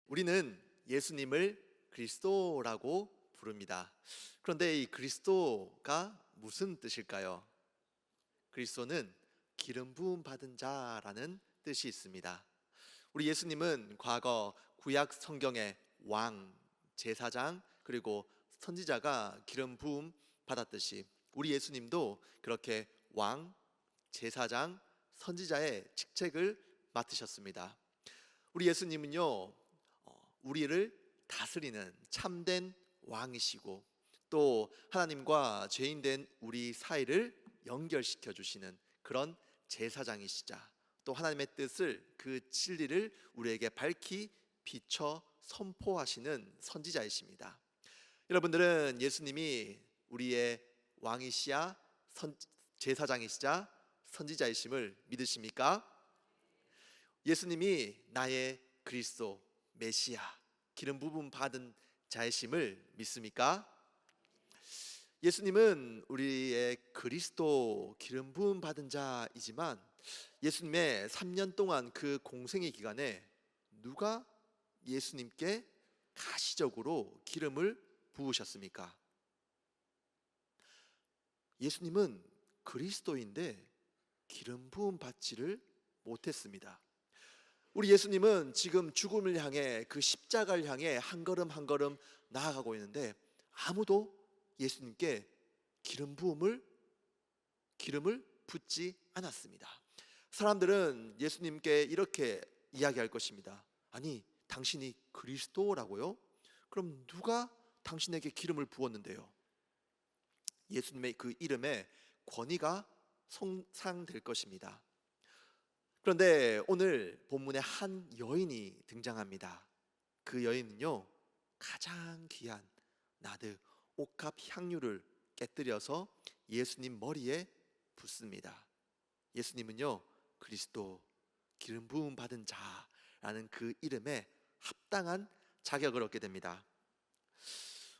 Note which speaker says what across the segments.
Speaker 1: 우리는 예수님을 그리스도라고 부릅니다. 그런데 이 그리스도가 무슨 뜻일까요? 그리스도는 기름 부음 받은 자라는 뜻이 있습니다. 우리 예수님은 과거 구약 성경에 왕, 제사장, 그리고 선지자가 기름 부음 받았듯이 우리 예수님도 그렇게 왕, 제사장, 선지자의 직책을 맡으셨습니다. 우리 예수님은요, 우리를 다스리는 참된 왕이시고 또 하나님과 죄인된 우리 사이를 연결시켜 주시는 그런 제사장이시자, 또 하나님의 뜻을, 그 진리를 우리에게 밝히 비춰 선포하시는 선지자이십니다. 여러분들은 예수님이 우리의 왕이시야 제사장이시자 선지자이심을 믿으십니까? 예수님이 나의 그리스도 메시아 기름 부음 받은 자이심을 믿습니까? 예수님은 우리의 그리스도 기름 부음 받은 자이지만 예수님의 3년 동안 그 공생의 기간에 누가 예수님께 가시적으로 기름을 부으셨습니까? 예수님은 그리스도인데 기름 부음 받지를 못했습니다. 우리 예수님은 지금 죽음을 향해, 그 십자가를 향해 한 걸음 한 걸음 나아가고 있는데 아무도 예수님께 기름을 붓지 않았습니다. 사람들은 예수님께 이렇게 이야기할 것입니다. 아니, 당신이 그리스도라고요? 그럼 누가 당신에게 기름을 부었는데요? 예수님의 그 이름에 권위가 손상될 것입니다. 그런데 오늘 본문에 한 여인이 등장합니다. 그 여인은요, 가장 귀한 나드 옥합 향유를 깨뜨려서 예수님 머리에 붓습니다. 예수님은요, 그리스도 기름 부음 받은 자라는 그 이름에 합당한 자격을 얻게 됩니다.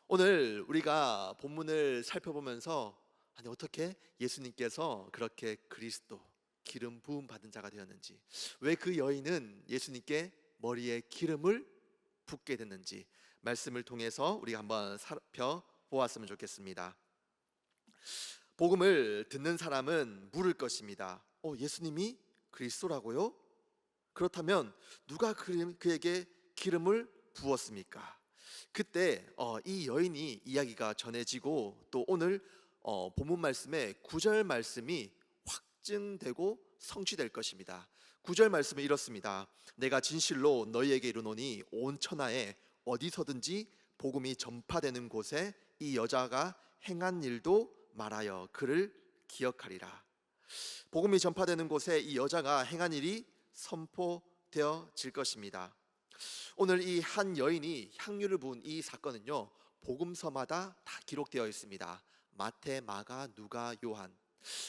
Speaker 1: 오늘 우리가 본문을 살펴보면서 아니, 어떻게 예수님께서 그렇게 그리스도 기름 부음 받은 자가 되었는지, 왜 그 여인은 예수님께 머리에 기름을 붓게 됐는지 말씀을 통해서 우리가 한번 살펴보았으면 좋겠습니다. 복음을 듣는 사람은 물을 것입니다. 예수님이 그리스도라고요? 그렇다면 누가 그에게 기름을 부었습니까? 그때 이 여인이 이야기가 전해지고 또 오늘 본문 말씀에 9절 말씀이 확증되고 성취될 것입니다. 9절 말씀은 이렇습니다. 내가 진실로 너희에게 이르노니 온 천하에 어디서든지 복음이 전파되는 곳에 이 여자가 행한 일도 말하여 그를 기억하리라. 복음이 전파되는 곳에 이 여자가 행한 일이 선포되어질 것입니다. 오늘 이 한 여인이 향유를 부은 이 사건은요, 복음서마다 다 기록되어 있습니다. 마태, 마가, 누가, 요한.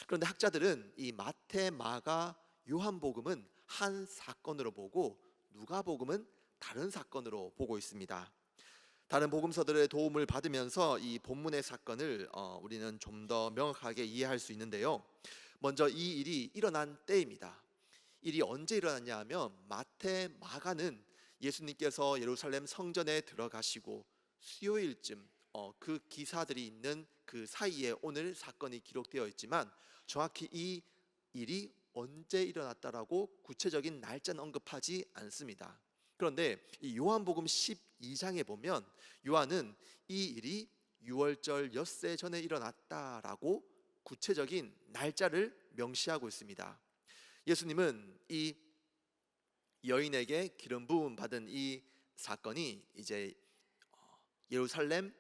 Speaker 1: 그런데 학자들은 이 마태, 마가, 요한복음은 한 사건으로 보고 누가복음은 다른 사건으로 보고 있습니다. 다른 복음서들의 도움을 받으면서 이 본문의 사건을 우리는 좀 더 명확하게 이해할 수 있는데요. 먼저 이 일이 일어난 때입니다. 일이 언제 일어났냐 하면 마태, 마가는 예수님께서 예루살렘 성전에 들어가시고 수요일쯤 그 기사들이 있는 그 사이에 오늘 사건이 기록되어 있지만 정확히 이 일이 언제 일어났다라고 구체적인 날짜는 언급하지 않습니다. 그런데 이 요한복음 12장에 보면 요한은 이 일이 유월절 엿새 전에 일어났다라고 구체적인 날짜를 명시하고 있습니다. 예수님은 이 여인에게 기름 부음 받은 이 사건이 이제 예루살렘에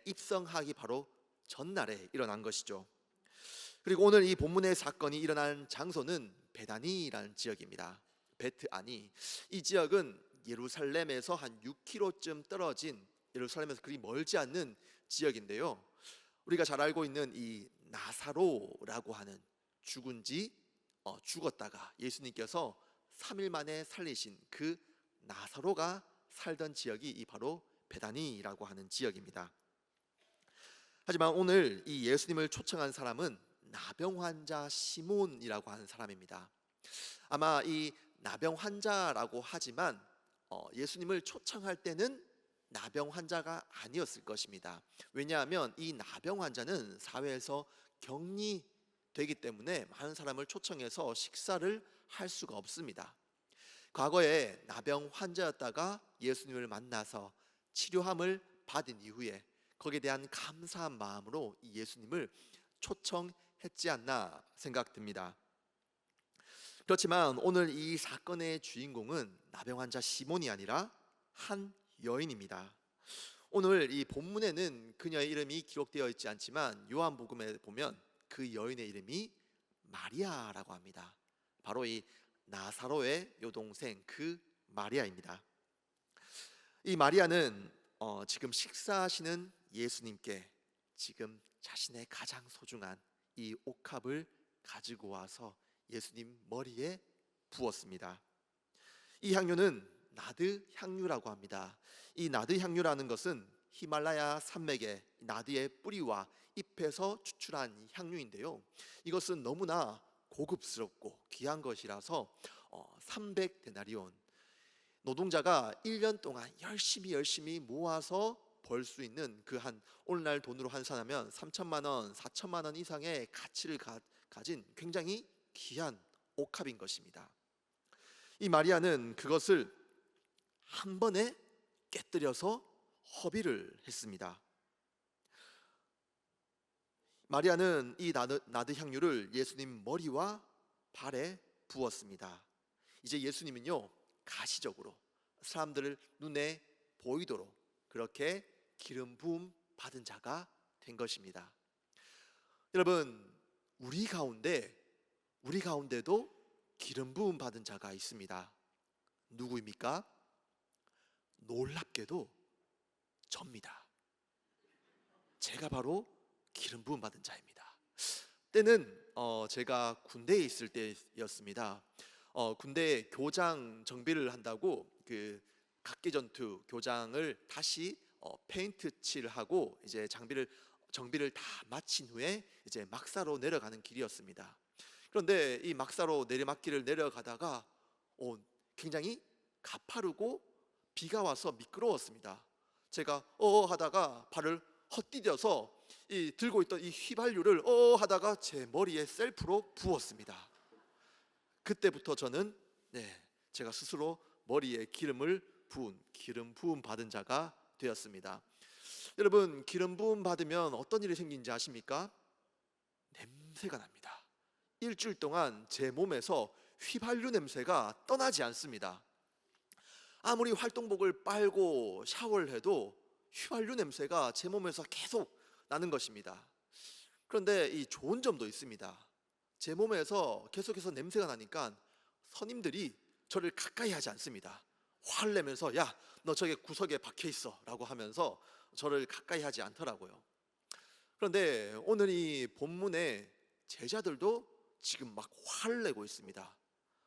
Speaker 1: 입성하기 바로 전날에 일어난 것이죠. 그리고 오늘 이 본문의 사건이 일어난 장소는 베다니라는 지역입니다. 베트아니. 이 지역은 예루살렘에서 한 6km쯤 떨어진, 예루살렘에서 그리 멀지 않는 지역인데요. 우리가 잘 알고 있는 이 나사로라고 하는 죽었다가 예수님께서 3일 만에 살리신 그 나사로가 살던 지역이 이 바로 베다니라고 하는 지역입니다. 하지만 오늘 이 예수님을 초청한 사람은 나병 환자 시몬이라고 하는 사람입니다. 아마 이 나병 환자라고 하지만 예수님을 초청할 때는 나병 환자가 아니었을 것입니다. 왜냐하면 이 나병 환자는 사회에서 격리되기 때문에 많은 사람을 초청해서 식사를 할 수가 없습니다. 과거에 나병 환자였다가 예수님을 만나서 치료함을 받은 이후에 거기에 대한 감사한 마음으로 이 예수님을 초청했지 않나 생각됩니다. 그렇지만 오늘 이 사건의 주인공은 나병 환자 시몬이 아니라 한 여인입니다. 오늘 이 본문에는 그녀의 이름이 기록되어 있지 않지만 요한복음에 보면 그 여인의 이름이 마리아라고 합니다. 바로 이 나사로의 여동생 그 마리아입니다. 이 마리아는 지금 식사하시는 예수님께 지금 자신의 가장 소중한 이 옥합을 가지고 와서 예수님 머리에 부었습니다. 이 향유는 나드 향유라고 합니다. 이 나드 향유라는 것은 히말라야 산맥의 나드의 뿌리와 잎에서 추출한 향유인데요. 이것은 너무나 고급스럽고 귀한 것이라서 300데나리온, 노동자가 1년 동안 열심히 모아서 벌 수 있는 그 한 오늘날 돈으로 환산하면 3천만 원, 4천만 원 이상의 가치를 가진 굉장히 귀한 옥합인 것입니다. 이 마리아는 그것을 한 번에 깨뜨려서 허비를 했습니다. 마리아는 이 나드 향유를 예수님 머리와 발에 부었습니다. 이제 예수님은요, 가시적으로 사람들을 눈에 보이도록 그렇게 기름 부음 받은 자가 된 것입니다. 여러분, 우리 가운데도 기름 부음 받은 자가 있습니다. 누구입니까? 놀랍게도 접니다. 제가 바로 기름 부음 받은 자입니다. 때는 제가 군대에 있을 때였습니다. 군대 교장 정비를 한다고 그 각기전투 교장을 다시 페인트 칠하고 이제 정비를 다 마친 후에 이제 막사로 내려가는 길이었습니다. 그런데 이 막사로 내리막길을 내려가다가 굉장히 가파르고 비가 와서 미끄러웠습니다. 제가 하다가 발을 헛디뎌서 들고 있던 이 휘발유를 하다가 제 머리에 셀프로 부었습니다. 그때부터 저는 제가 스스로 머리에 기름을 부은 기름 부음 받은 자가 되었습니다. 여러분, 기름 부음 받으면 어떤 일이 생긴지 아십니까? 냄새가 납니다. 일주일 동안 제 몸에서 휘발유 냄새가 떠나지 않습니다. 아무리 활동복을 빨고 샤워를 해도 휘발유 냄새가 제 몸에서 계속 나는 것입니다. 그런데 이 좋은 점도 있습니다. 제 몸에서 계속해서 냄새가 나니까 선임들이 저를 가까이 하지 않습니다. 화를 내면서 야, 너 저기 구석에 박혀 있어 라고 하면서 저를 가까이 하지 않더라고요. 그런데 오늘 이 본문에 제자들도 지금 막 화를 내고 있습니다.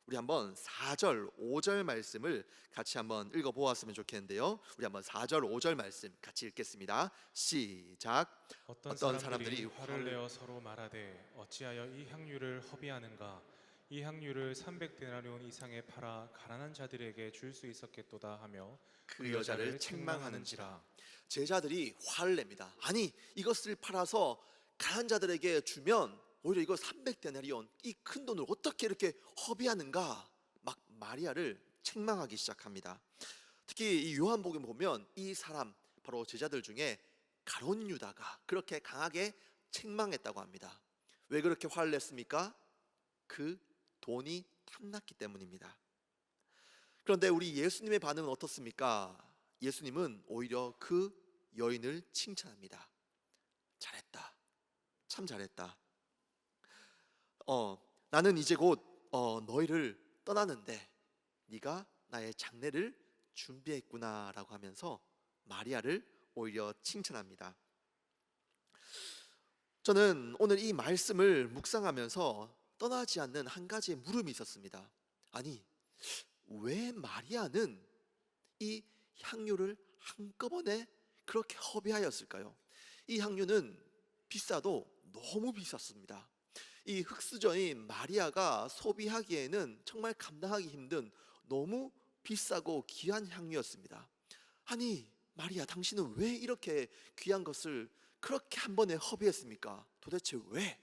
Speaker 1: 우리 한번 4절, 5절 말씀을 같이 한번 읽어보았으면 좋겠는데요. 우리 한번 4절, 5절 말씀 같이 읽겠습니다. 시작.
Speaker 2: 어떤 사람들이 화를 내어 서로 말하되 어찌하여 이 향유를 허비하는가? 이 향유를 300데나리온 이상에 팔아 가난한 자들에게 줄 수 있었겠도다 하며
Speaker 1: 그 여자를 책망하는지라. 제자들이 화를 냅니다. 아니, 이것을 팔아서 가난한 자들에게 주면 오히려 이거 300데나리온, 이 큰 돈을 어떻게 이렇게 허비하는가? 막 마리아를 책망하기 시작합니다. 특히 이 요한복음 보면 이 사람, 바로 제자들 중에 가룟 유다가 그렇게 강하게 책망했다고 합니다. 왜 그렇게 화를 냈습니까? 그 돈이 탐났기 때문입니다. 그런데 우리 예수님의 반응은 어떻습니까? 예수님은 오히려 그 여인을 칭찬합니다. 잘했다. 참 잘했다. 나는 이제 곧 너희를 떠나는데 네가 나의 장례를 준비했구나라고 하면서 마리아를 오히려 칭찬합니다. 저는 오늘 이 말씀을 묵상하면서 떠나지 않는 한 가지의 물음이 있었습니다. 아니, 왜 마리아는 이 향유를 한꺼번에 그렇게 허비하였을까요? 이 향유는 비싸도 너무 비쌌습니다. 이 흑수저인 마리아가 소비하기에는 정말 감당하기 힘든 너무 비싸고 귀한 향유였습니다. 아니 마리아, 당신은 왜 이렇게 귀한 것을 그렇게 한 번에 허비했습니까? 도대체 왜?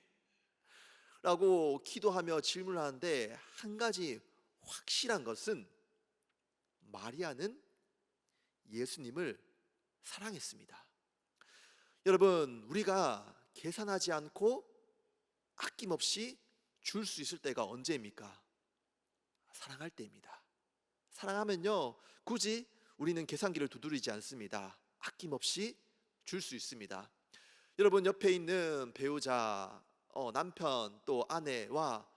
Speaker 1: 라고 기도하며 질문하는데, 한 가지 확실한 것은 마리아는 예수님을 사랑했습니다. 여러분, 우리가 계산하지 않고 아낌없이 줄 수 있을 때가 언제입니까? 사랑할 때입니다. 사랑하면요, 굳이 우리는 계산기를 두드리지 않습니다. 아낌없이 줄 수 있습니다. 여러분, 옆에 있는 배우자, 남편 또 아내와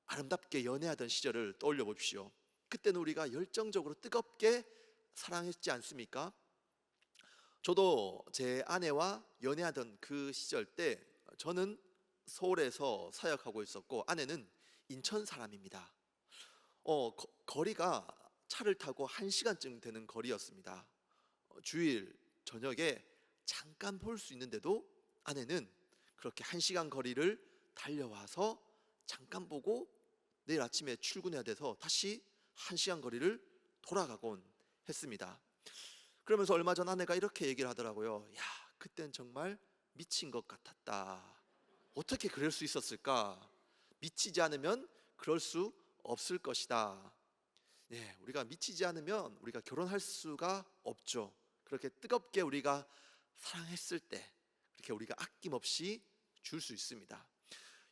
Speaker 1: 아름답게 연애하던 시절을 떠올려 봅시오. 그때는 우리가 열정적으로 뜨겁게 사랑했지 않습니까? 저도 제 아내와 연애하던 그 시절 때, 저는 서울에서 사역하고 있었고 아내는 인천 사람입니다. 거리가 차를 타고 1시간쯤 되는 거리였습니다. 주일 저녁에 잠깐 볼 수 있는데도 아내는 그렇게 1시간 거리를 달려와서 잠깐 보고 내일 아침에 출근해야 돼서 다시 1시간 거리를 돌아가곤 했습니다. 그러면서 얼마 전 아내가 이렇게 얘기를 하더라고요. 야, 그땐 정말 미친 것 같았다. 어떻게 그럴 수 있었을까? 미치지 않으면 그럴 수 없을 것이다. 예, 우리가 미치지 않으면 우리가 결혼할 수가 없죠. 그렇게 뜨겁게 우리가 사랑했을 때 그렇게 우리가 아낌없이 줄 수 있습니다.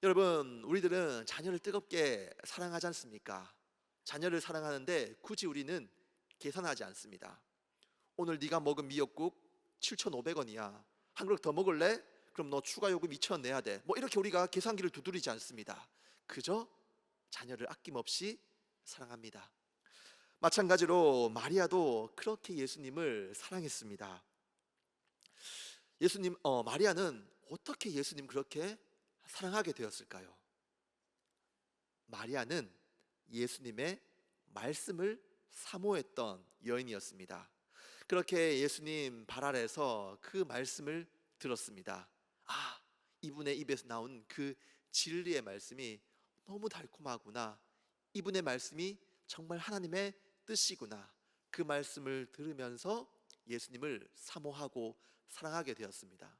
Speaker 1: 여러분, 우리들은 자녀를 뜨겁게 사랑하지 않습니까? 자녀를 사랑하는데 굳이 우리는 계산하지 않습니다. 오늘 네가 먹은 미역국 7,500원이야. 한 그릇 더 먹을래? 그럼 너 추가 요금 2,000원 내야 돼. 뭐 이렇게 우리가 계산기를 두드리지 않습니다. 그저 자녀를 아낌없이 사랑합니다. 마찬가지로 마리아도 그렇게 예수님을 사랑했습니다. 마리아는 어떻게 예수님 그렇게 사랑하게 되었을까요? 마리아는 예수님의 말씀을 사모했던 여인이었습니다. 그렇게 예수님 발 아래서 그 말씀을 들었습니다. 아, 이분의 입에서 나온 그 진리의 말씀이 너무 달콤하구나. 이분의 말씀이 정말 하나님의 뜻이구나. 그 말씀을 들으면서 예수님을 사모하고 사랑하게 되었습니다.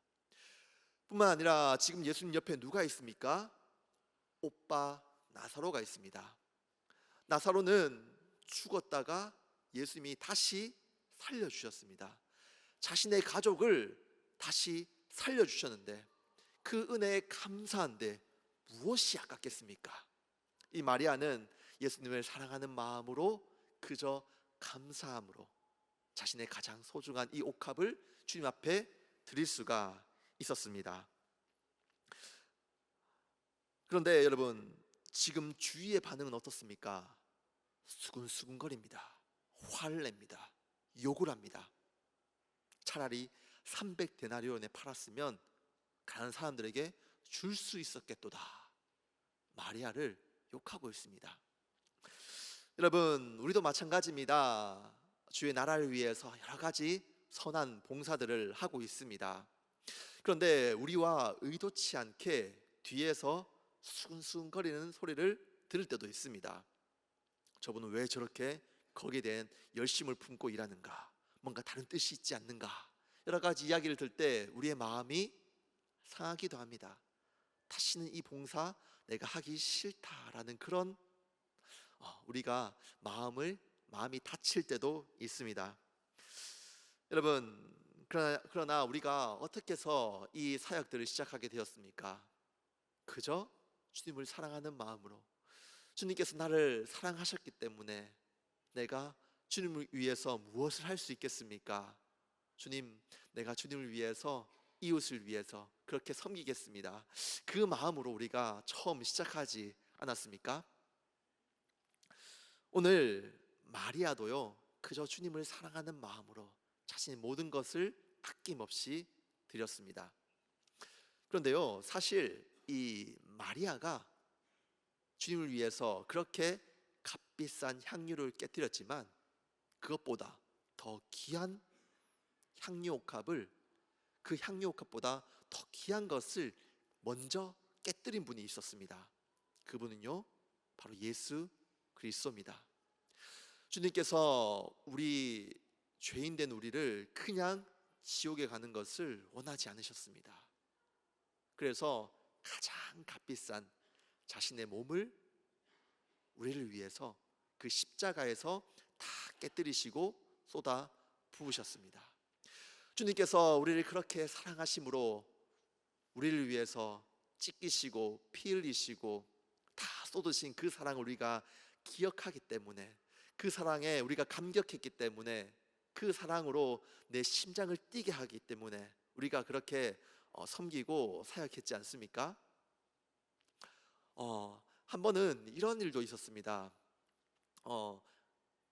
Speaker 1: 뿐만 아니라 지금 예수님 옆에 누가 있습니까? 오빠 나사로가 있습니다. 나사로는 죽었다가 예수님이 다시 살려주셨습니다. 자신의 가족을 다시 살려주셨는데 그 은혜에 감사한데 무엇이 아깝겠습니까? 이 마리아는 예수님을 사랑하는 마음으로 그저 감사함으로 자신의 가장 소중한 이 옥합을 주님 앞에 드릴 수가 있었습니다. 그런데 여러분, 지금 주위의 반응은 어떻습니까? 수근수근거립니다. 화를 냅니다. 욕을 합니다. 차라리 300데나리온에 팔았으면 가난한 사람들에게 줄 수 있었겠도다. 마리아를 욕하고 있습니다. 여러분, 우리도 마찬가지입니다. 주의 나라를 위해서 여러 가지 선한 봉사들을 하고 있습니다. 그런데 우리와 의도치 않게 뒤에서 수근수근거리는 소리를 들을 때도 있습니다. 저분은 왜 저렇게 거기에 대한 열심을 품고 일하는가? 뭔가 다른 뜻이 있지 않는가? 여러 가지 이야기를 들을 때 우리의 마음이 상하기도 합니다. 다시는 이 봉사 내가 하기 싫다라는 그런 우리가 마음이 다칠 때도 있습니다. 여러분, 그러나 우리가 어떻게 해서 이 사역들을 시작하게 되었습니까? 그저 주님을 사랑하는 마음으로, 주님께서 나를 사랑하셨기 때문에 내가 주님을 위해서 무엇을 할 수 있겠습니까? 주님, 내가 주님을 위해서, 이웃을 위해서 그렇게 섬기겠습니다. 그 마음으로 우리가 처음 시작하지 않았습니까? 오늘 마리아도요, 그저 주님을 사랑하는 마음으로 자신의 모든 것을 아낌없이 드렸습니다. 그런데요, 사실 이 마리아가 주님을 위해서 그렇게 값비싼 향유를 깨뜨렸지만 그것보다 더 귀한 향유옥합을, 그 향유옥합보다 더 귀한 것을 먼저 깨뜨린 분이 있었습니다. 그분은요, 바로 예수 그리스도입니다. 주님께서 우리 죄인 된 우리를 그냥 지옥에 가는 것을 원하지 않으셨습니다. 그래서 가장 값비싼 자신의 몸을 우리를 위해서 그 십자가에서 다 깨뜨리시고 쏟아 부으셨습니다. 주님께서 우리를 그렇게 사랑하심으로 우리를 위해서 찢기시고 피 흘리시고 다 쏟으신 그 사랑을 우리가 기억하기 때문에, 그 사랑에 우리가 감격했기 때문에, 그 사랑으로 내 심장을 뛰게 하기 때문에 우리가 그렇게 섬기고 사역했지 않습니까? 한 번은 이런 일도 있었습니다.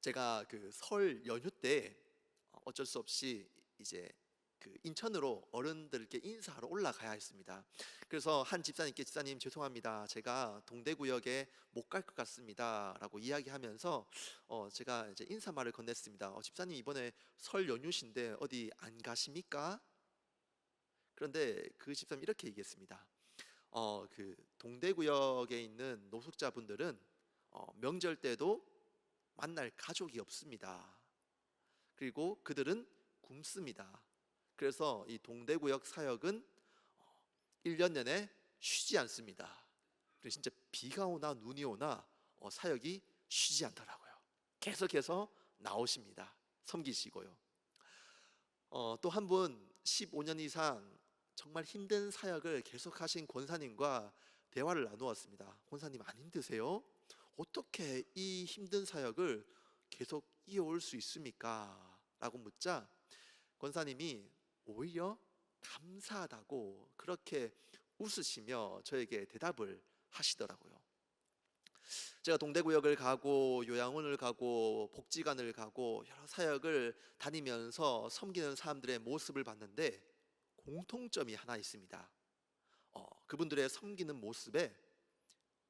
Speaker 1: 제가 그 설 연휴 때 어쩔 수 없이 이제 그 인천으로 어른들께 인사하러 올라가야 했습니다. 그래서 한 집사님께 집사님 죄송합니다. 제가 동대구역에 못 갈 것 같습니다라고 이야기하면서 제가 이제 인사말을 건넸습니다. 집사님 이번에 설 연휴신데 어디 안 가십니까? 그런데 그 집사님 이렇게 얘기했습니다. 그 동대구역에 있는 노숙자분들은 명절 때도 만날 가족이 없습니다. 그리고 그들은 굶습니다. 그래서 이 동대구역 사역은 1년 내내 쉬지 않습니다. 그래서 진짜 비가 오나 눈이 오나 사역이 쉬지 않더라고요. 계속해서 나오십니다. 섬기시고요. 또 한 분 15년 이상 정말 힘든 사역을 계속하신 권사님과 대화를 나누었습니다. 권사님 안 힘드세요? 어떻게 이 힘든 사역을 계속 이어올 수 있습니까? 라고 묻자 권사님이 오히려 감사하다고 그렇게 웃으시며 저에게 대답을 하시더라고요. 제가 동대구역을 가고 요양원을 가고 복지관을 가고 여러 사역을 다니면서 섬기는 사람들의 모습을 봤는데 공통점이 하나 있습니다. 그분들의 섬기는 모습에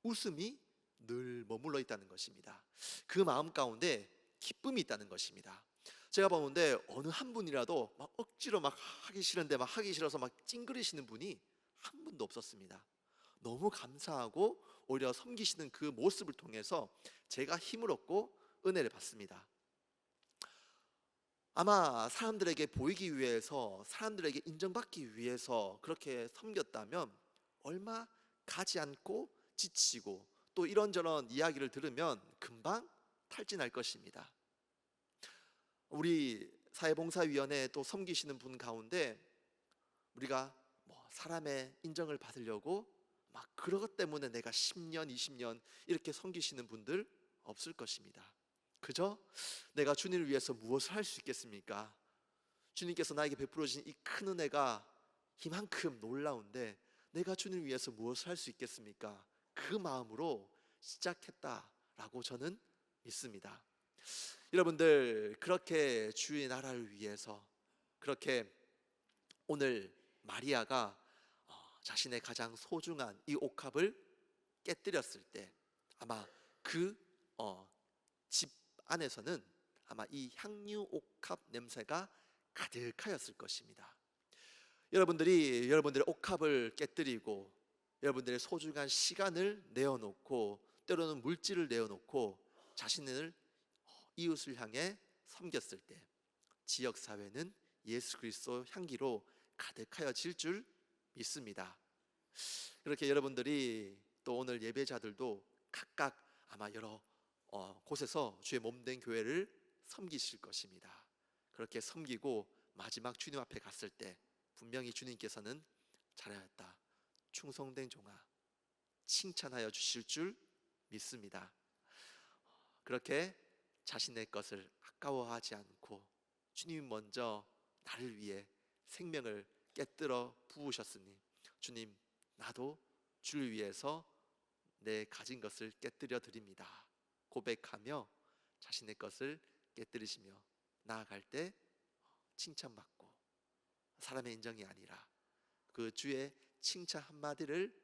Speaker 1: 웃음이 늘 머물러 있다는 것입니다. 그 마음 가운데 기쁨이 있다는 것입니다. 제가 보는데 어느 한 분이라도 막 억지로 막 하기 싫은데 막 하기 싫어서 막 찡그리시는 분이 한 분도 없었습니다. 너무 감사하고 오히려 섬기시는 그 모습을 통해서 제가 힘을 얻고 은혜를 받습니다. 아마 사람들에게 보이기 위해서, 사람들에게 인정받기 위해서 그렇게 섬겼다면 얼마 가지 않고 지치고 또 이런저런 이야기를 들으면 금방 탈진할 것입니다. 우리 사회봉사위원회 또 섬기시는 분 가운데 우리가 사람의 인정을 받으려고 막 그것 때문에 내가 10년, 20년 이렇게 섬기시는 분들 없을 것입니다. 그저 내가 주님을 위해서 무엇을 할 수 있겠습니까? 주님께서 나에게 베풀어 주신 이 큰 은혜가 이만큼 놀라운데 내가 주님을 위해서 무엇을 할 수 있겠습니까? 그 마음으로 시작했다라고 저는 믿습니다. 여러분들 그렇게 주의 나라를 위해서 그렇게 오늘 마리아가 자신의 가장 소중한 이 옥합을 깨뜨렸을 때 아마 그 집 안에서는 아마 이 향유 옥합 냄새가 가득하였을 것입니다. 여러분들이 여러분들의 옥합을 깨뜨리고 여러분들의 소중한 시간을 내어놓고 때로는 물질을 내어놓고 자신을 이웃을 향해 섬겼을 때 지역사회는 예수 그리스도 향기로 가득하여질 줄 믿습니다. 그렇게 여러분들이 또 오늘 예배자들도 각각 아마 여러 곳에서 주의 몸된 교회를 섬기실 것입니다. 그렇게 섬기고 마지막 주님 앞에 갔을 때 분명히 주님께서는 잘하였다, 충성된 종아 칭찬하여 주실 줄 믿습니다. 그렇게 자신의 것을 아까워하지 않고 주님이 먼저 나를 위해 생명을 깨뜨려 부으셨으니 주님 나도 주를 위해서 내 가진 것을 깨뜨려 드립니다 고백하며 자신의 것을 깨뜨리시며 나아갈 때 칭찬받고 사람의 인정이 아니라 그 주의 칭찬 한마디를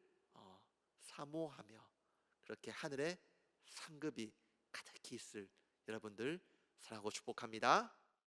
Speaker 1: 사모하며 그렇게 하늘의 상급이 가득히 있을 여러분들 사랑하고 축복합니다.